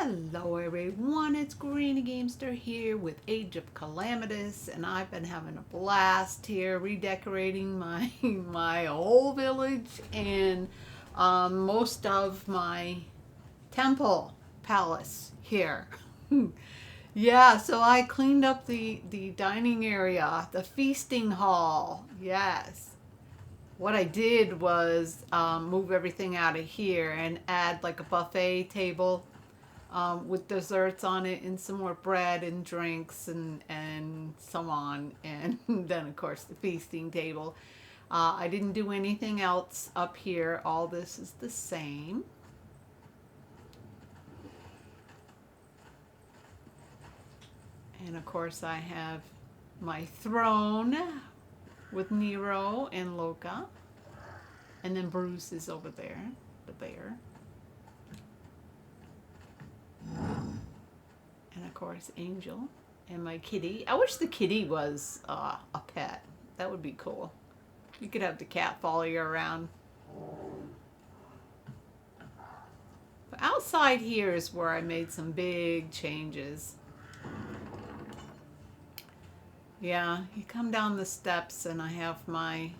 Hello everyone, it's Greeny Gamester here with Age of Calamitous, and I've been having a blast here redecorating my my whole village and most of my temple palace here. Yeah, so I cleaned up the dining area, the feasting hall. Yes. What I did was move everything out of here and add like a buffet table with desserts on it and some more bread and drinks and so on. And then, of course, the feasting table. I didn't do anything else up here. All this is the same. And of course, I have my throne with Nero and Loca. And then Bruce is over there, the bear. And of course, Angel and my kitty. I wish the kitty was a pet. That would be cool. You could have the cat follow you around. But outside here is where I made some big changes. Yeah, you come down the steps and I have my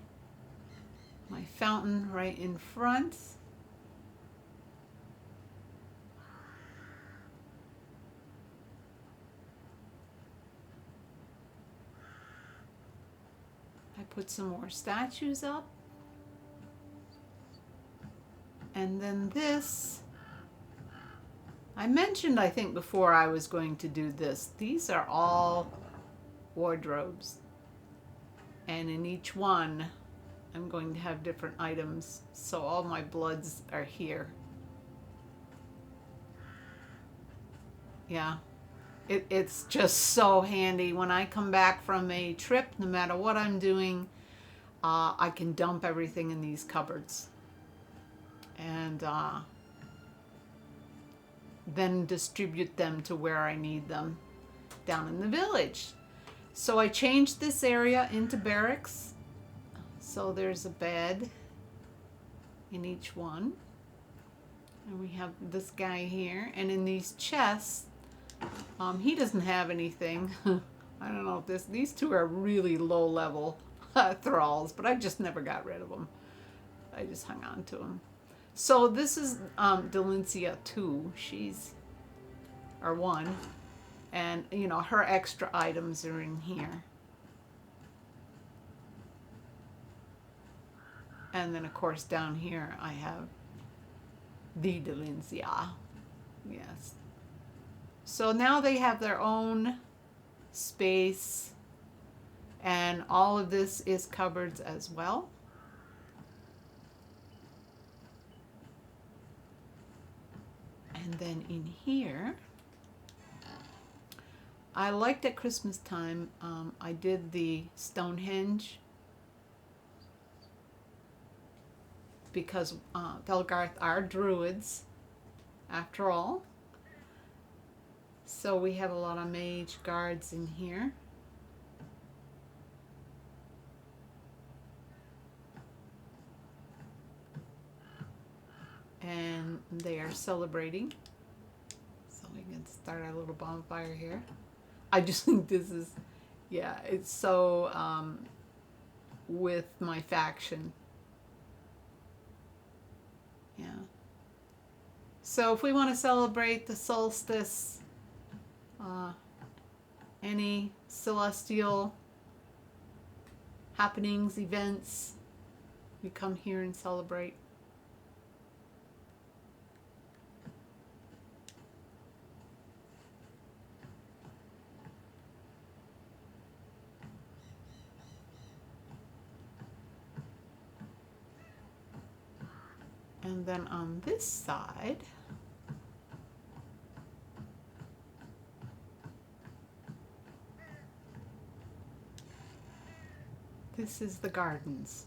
fountain right in front. I put some more statues up. And then this, I mentioned I think before I was going to do this. These are all wardrobes. And in each one, I'm going to have different items. So all my bloods are here. Yeah. It's just so handy. When I come back from a trip, no matter what I'm doing, I can dump everything in these cupboards. And then distribute them to where I need them down in the village. So I changed this area into barracks. So there's a bed in each one. And we have this guy here. And in these chests, he doesn't have anything. I don't know if these two are really low level thralls, but I just never got rid of them. I just hung on to them. So this is Delincia 2. She's, or 1. And, you know, her extra items are in here. And then, of course, down here I have the Delincia. Yes. So now they have their own space. And all of this is cupboards as well. And then in here, I liked at Christmas time, I did the Stonehenge because Delgarth are druids after all. So we have a lot of mage guards in here. And they are celebrating. So we can start our little bonfire here. I just think this is, yeah, it's so with my faction. Yeah. So if we want to celebrate the solstice, any celestial happenings, events, we come here and celebrate. And then on this side, this is the gardens.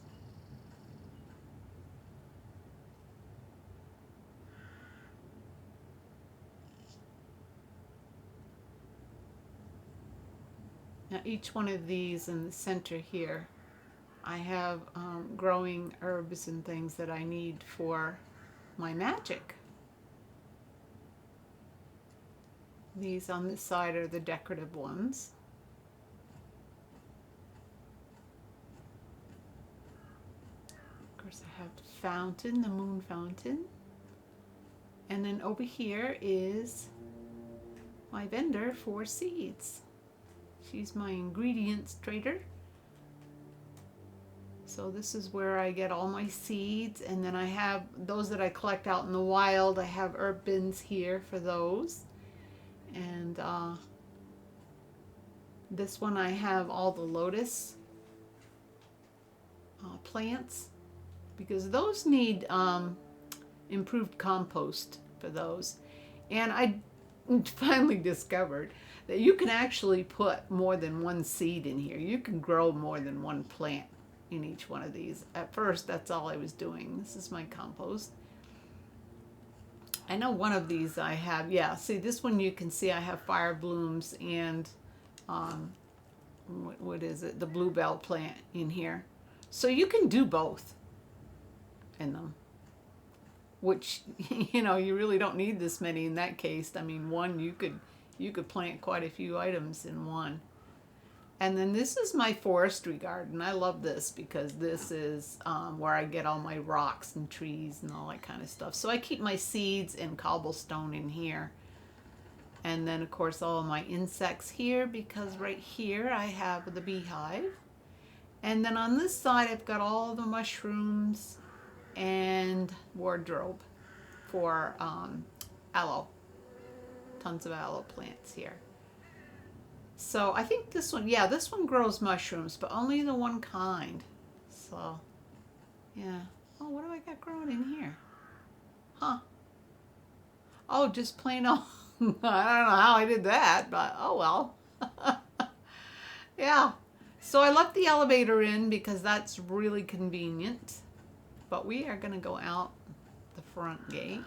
Now each one of these in the center here, I have growing herbs and things that I need for my magic. These on this side are the decorative ones. Of course, I have the fountain, the moon fountain. And then over here is my vendor for seeds. She's my ingredients trader. So this is where I get all my seeds, and then I have those that I collect out in the wild. I have herb bins here for those. And this one I have all the lotus plants, because those need improved compost for those. And I finally discovered that you can actually put more than one seed in here. You can grow more than one plant in each one of these. At first, that's all I was doing. This is my compost. I know one of these I have, yeah, see this one you can see I have fire blooms and what is it, the bluebell plant in here. So you can do both in them, which you know, you really don't need this many in that case. I mean, one you could plant quite a few items in one. And then this is my forestry garden. I love this because this is where I get all my rocks and trees and all that kind of stuff. So I keep my seeds and cobblestone in here. And then of course all of my insects here, because right here I have the beehive. And then on this side I've got all the mushrooms and wardrobe for aloe. Tons of aloe plants here. So I think this one, yeah, this one grows mushrooms, but only the one kind. So, yeah. Oh, what do I got growing in here? Huh. Oh, just plain old, I don't know how I did that, but oh well. Yeah. So I left the elevator in because that's really convenient. But we are going to go out the front gate.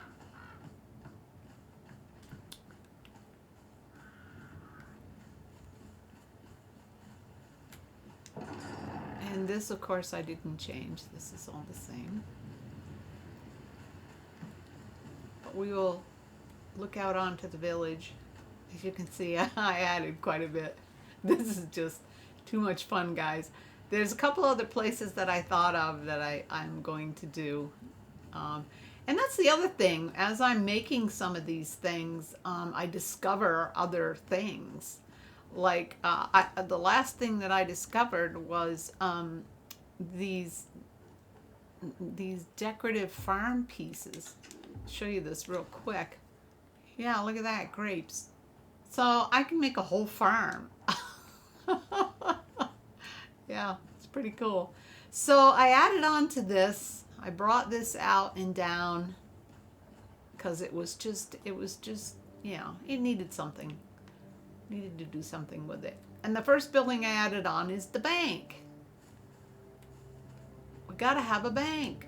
And this, of course, I didn't change. This is all the same. But we will look out onto the village. As you can see, I added quite a bit. This is just too much fun, guys. There's a couple other places that I thought of that I'm going to do. And that's the other thing. As I'm making some of these things, I discover other things. Like the last thing that I discovered was these decorative farm pieces. I'll show you this real quick. Yeah, look at that, grapes. So I can make a whole farm. Yeah, it's pretty cool. So I added on to this. I brought this out and down because it was just, yeah, it needed something. Needed to do something with it. And the first building I added on is the bank. We gotta have a bank.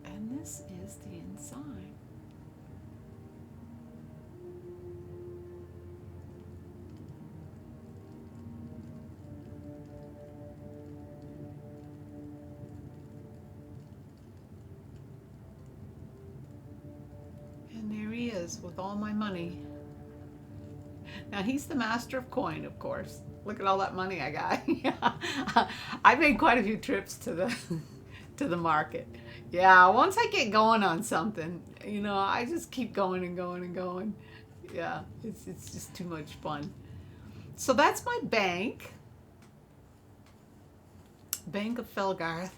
And this is the inside. There he is with all my money. Now he's the master of coin, of course. Look at all that money I got. I made quite a few trips to the to the market. Yeah, once I get going on something, you know, I just keep going and going and going. Yeah, it's just too much fun. So that's my bank. Bank of Felgarth.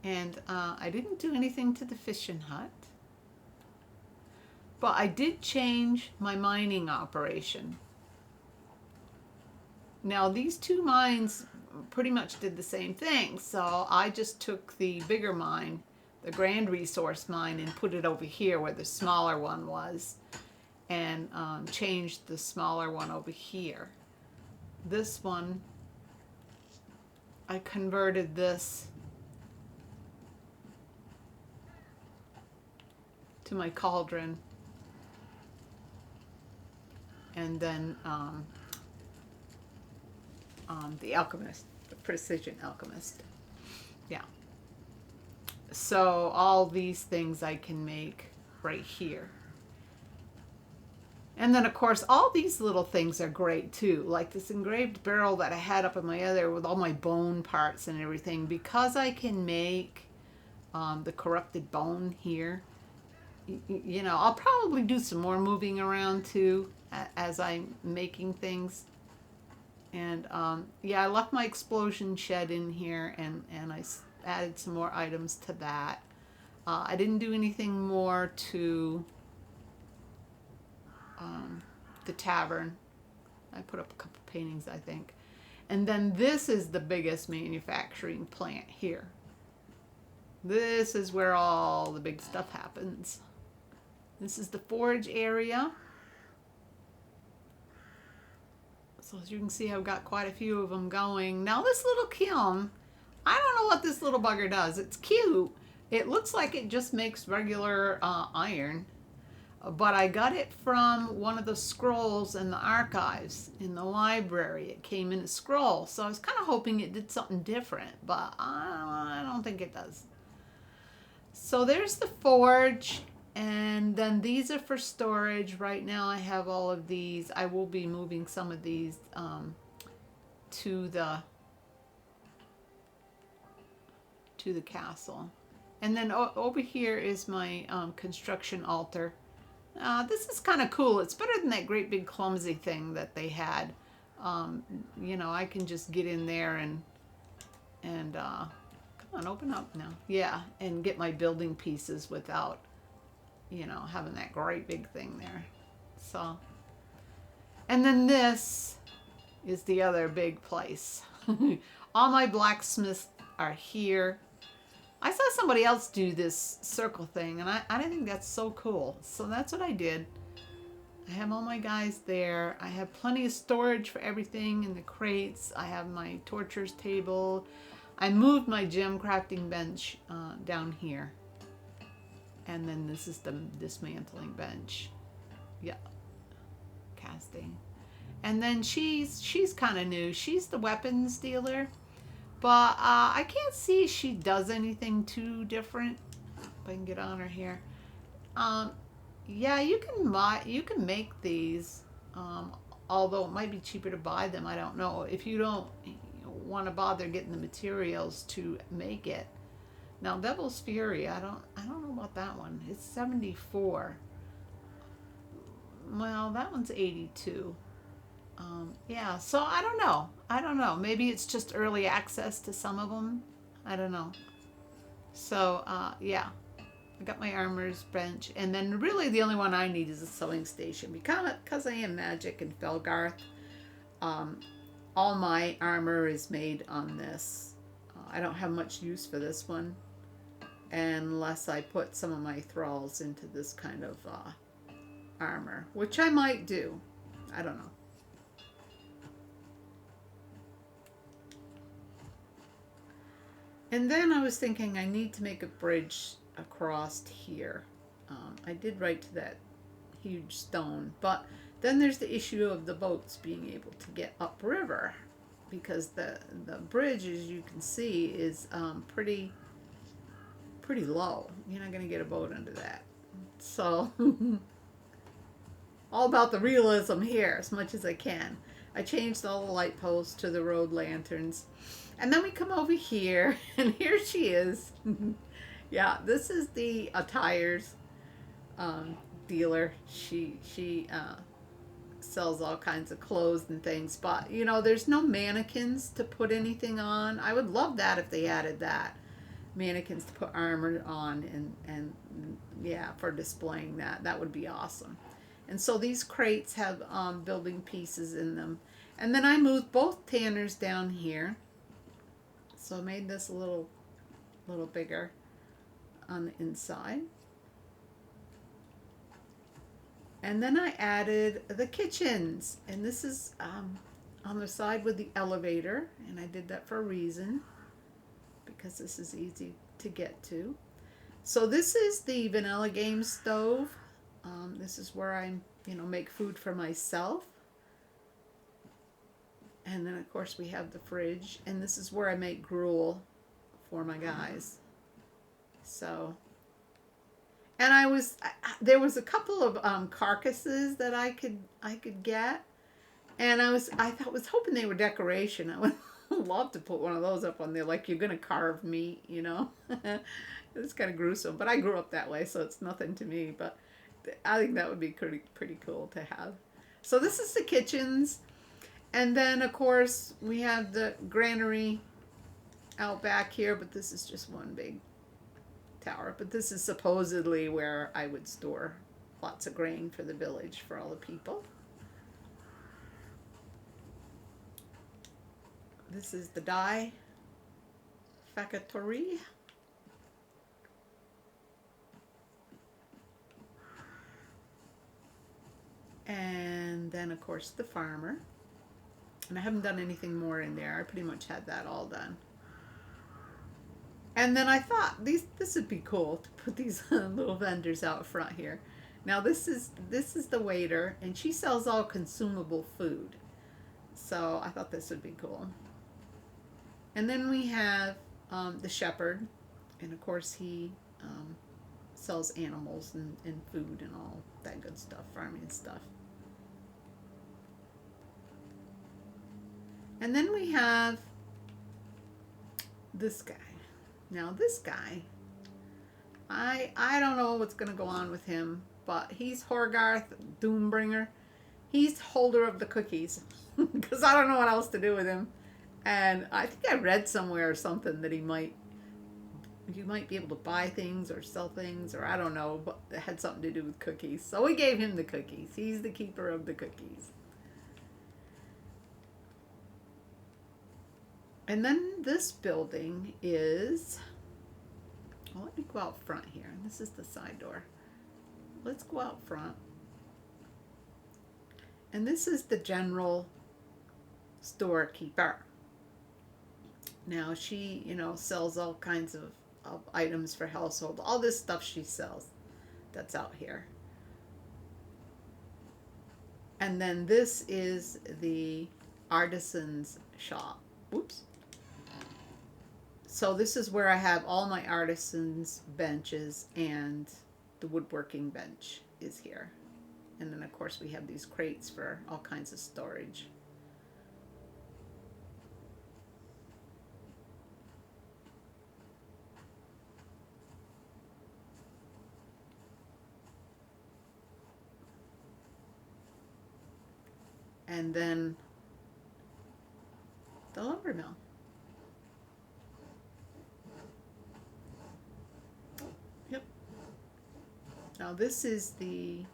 And I didn't do anything to the fishing hut. But I did change my mining operation. Now these two mines pretty much did the same thing. So I just took the bigger mine, the Grand Resource mine, and put it over here where the smaller one was, and changed the smaller one over here. This one, I converted this to my cauldron. And then the alchemist, the precision alchemist. Yeah. So all these things I can make right here. And then, of course, all these little things are great too. Like this engraved barrel that I had up in my other with all my bone parts and everything. Because I can make the corrupted bone here, you know, I'll probably do some more moving around too as I'm making things. And yeah, I left my explosion shed in here, and I added some more items to that. I didn't do anything more to the tavern. I put up a couple paintings, I think. And then this is the biggest manufacturing plant here. This is where all the big stuff happens. This is the forge area. So as you can see, I've got quite a few of them going. Now this little kiln, I don't know what this little bugger does. It's cute. It looks like it just makes regular iron. But I got it from one of the scrolls in the archives in the library. It came in a scroll. So I was kind of hoping it did something different. But I don't think it does. So there's the forge. And then these are for storage. Right now I have all of these. I will be moving some of these to the castle. And then over here is my construction altar. This is kind of cool. It's better than that great big clumsy thing that they had. You know, I can just get in there and come on, open up now. Yeah, and get my building pieces without, you know, having that great big thing there. So, and then this is the other big place. All my blacksmiths are here. I saw somebody else do this circle thing, and I think that's so cool. So that's what I did. I have all my guys there. I have plenty of storage for everything in the crates. I have my torturer's table. I moved my gem crafting bench down here. And then this is the dismantling bench. Yeah. Casting. And then she's kind of new. She's the weapons dealer. But I can't see she does anything too different. If I can get on her here. Yeah, you can make these. Although it might be cheaper to buy them. I don't know. If you don't want to bother getting the materials to make it. Now Devil's Fury, I don't know about that one. It's 74. Well, that one's 82. Yeah, so I don't know. I don't know. Maybe it's just early access to some of them. I don't know. So, yeah. I got my armor's bench. And then really the only one I need is a sewing station. Because I am magic in Felgarth, all my armor is made on this. I don't have much use for this one. Unless I put some of my thralls into this kind of armor. Which I might do. I don't know. And then I was thinking I need to make a bridge across here. I did write to that huge stone, but then there's the issue of the boats being able to get upriver, because the bridge, as you can see, is pretty low. You're not going to get a boat under that. So all about the realism here as much as I can. I changed all the light posts to the road lanterns. And then we come over here, and here she is. Yeah, this is the attires dealer. She sells all kinds of clothes and things, but you know, there's no mannequins to put anything on. I would love that if they added that. Mannequins to put armor on and yeah, for displaying that. That would be awesome. And so these crates have building pieces in them. And then I moved both tanners down here. So I made this a little bigger on the inside. And then I added the kitchens. And this is on the side with the elevator. And I did that for a reason, because this is easy to get to. So this is the Vanilla Game stove. This is where I make food for myself. And then, of course, we have the fridge. And this is where I make gruel for my guys. So, and there was a couple of carcasses that I could get, and I thought was hoping they were decoration. I would love to put one of those up on there, like you're gonna carve meat, you know. It's kind of gruesome, but I grew up that way, so it's nothing to me. But I think that would be pretty cool to have. So this is the kitchens, and then of course we have the granary out back here, but this is just one big tower. But this is supposedly where I would store lots of grain for the village for all the people. This is the dye factory. And then of course the farmer. And I haven't done anything more in there. I pretty much had that all done. And then I thought this would be cool to put these little vendors out front here. Now this is the waiter, and she sells all consumable food. So I thought this would be cool. And then we have the shepherd, and of course he sells animals and food and all that good stuff, farming stuff. And then we have this guy. Now this guy, I don't know what's going to go on with him, but he's Horgarth Doombringer. He's holder of the cookies, because I don't know what else to do with him. And I think I read somewhere or something that you might be able to buy things or sell things, or I don't know, but it had something to do with cookies. So we gave him the cookies. He's the keeper of the cookies. And then this building is, well, let me go out front here. This is the side door. Let's go out front. And this is the general storekeeper. Now she, sells all kinds of items for household. All this stuff she sells that's out here. And then this is the artisan's shop. Oops. So this is where I have all my artisans' benches, and the woodworking bench is here. And then of course we have these crates for all kinds of storage. And then the lumber mill. Yep. Now this is the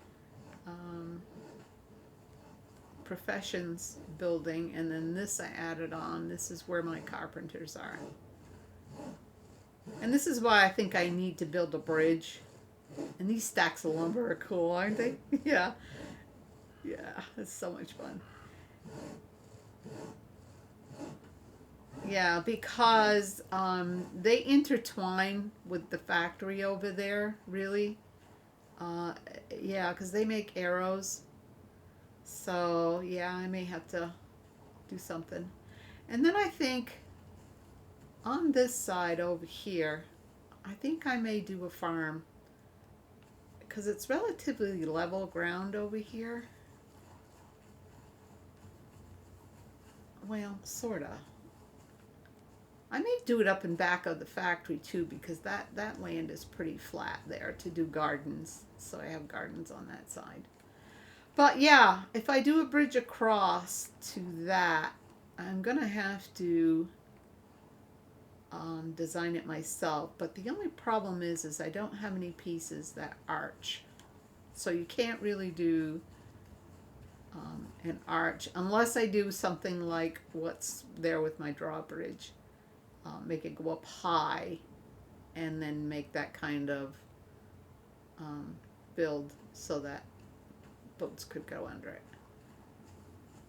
professions building, and then this I added on. This is where my carpenters are. And this is why I think I need to build a bridge. And these stacks of lumber are cool, aren't they? Yeah. Yeah, it's so much fun. Yeah, because they intertwine with the factory over there, really. Yeah, because they make arrows. So, yeah, I may have to do something. And then I think on this side over here, I think I may do a farm. Because it's relatively level ground over here. Well, sorta. I may do it up and back of the factory too, because that land is pretty flat there to do gardens. So I have gardens on that side. But yeah, if I do a bridge across to that, I'm gonna have to design it myself. But the only problem is I don't have any pieces that arch. So you can't really do an arch unless I do something like what's there with my drawbridge. Make it go up high, and then make that kind of build so that boats could go under it.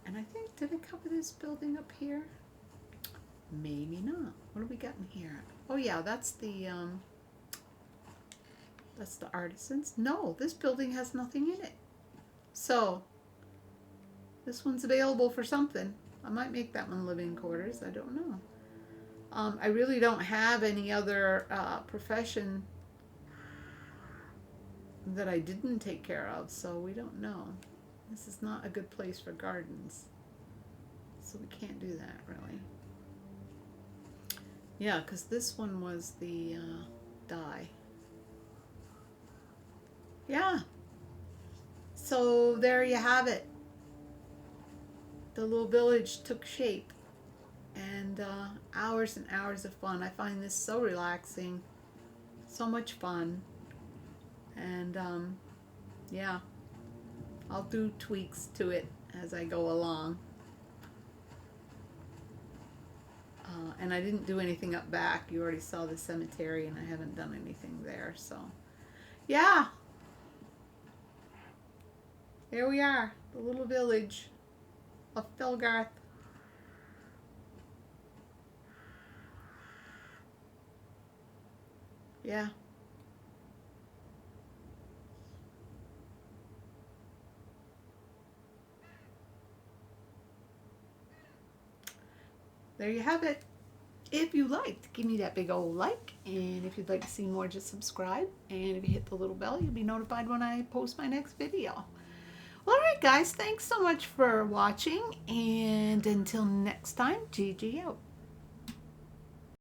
And I think, did I cover this building up here? Maybe not. What do we got in here? Oh yeah, that's the artisans. No, this building has nothing in it. So this one's available for something. I might make that one living quarters. I don't know. I really don't have any other profession that I didn't take care of, so we don't know. This is not a good place for gardens, so we can't do that really. Yeah, because this one was the dye. Yeah, so there you have it. The little village took shape, and hours and hours of fun. I find this so relaxing, so much fun, and yeah, I'll do tweaks to it as I go along. And I didn't do anything up back. You already saw the cemetery, and I haven't done anything there. So, yeah, there we are, the little village of Felgarth. Yeah, there you have it. If you liked, give me that big old like. And if you'd like to see more, just subscribe. And if you hit the little bell, you'll be notified when I post my next video. Well, alright guys, thanks so much for watching. And until next time, GG out.